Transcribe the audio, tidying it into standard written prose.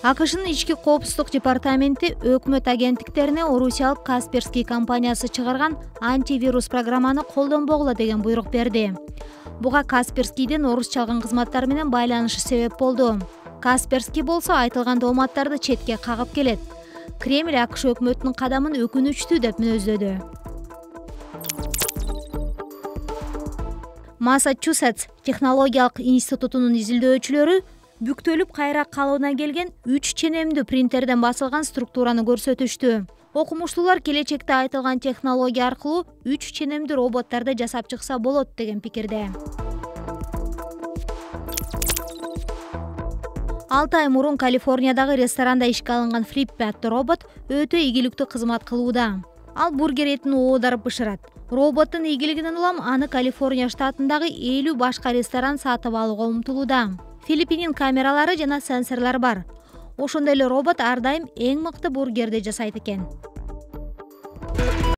АКШнын ички коопсуздук департаменти өкмөт агенттиктерине Орусиялык Касперский компаниясы чыгарган антивирус программаны колдонбогула деген буйрук берди. Буга Касперскийдин орусча алган кызматтар менен байланышы себеп болду. Касперский болсо айтылган дооматтарды четке кагып келет. Кремль АКШ өкмөтүнүн кадамын өкүнүчтүү деп мүнөздөдү. Массачусетс технологиялык институтунун изилдөөчүлөрү бүктөлүп кайра калыбына келген 3 ченемдүү принтерден басылган структураны көрсөтүштү. Окумуштуулар келечекте айтылган технология аркылуу 3 ченемдүү роботторду жасап чыкса болот деген пикирде. 6 ай мурун Калифорниядагы ресторанда ишке алынган Флиппи аттуу робот өтө ийгиликтүү кызмат кылууда. Ал бургер этин оодарып бышырат. Роботтун ийгилигинен улам аны Калифорния штатындагы 50 башка ресторан сатып алууга умтулууда. Филиппинин камералары жана сенсорлор бар. Ошондой эле робот ар дайым эң мыкты бургерди жасайт экен.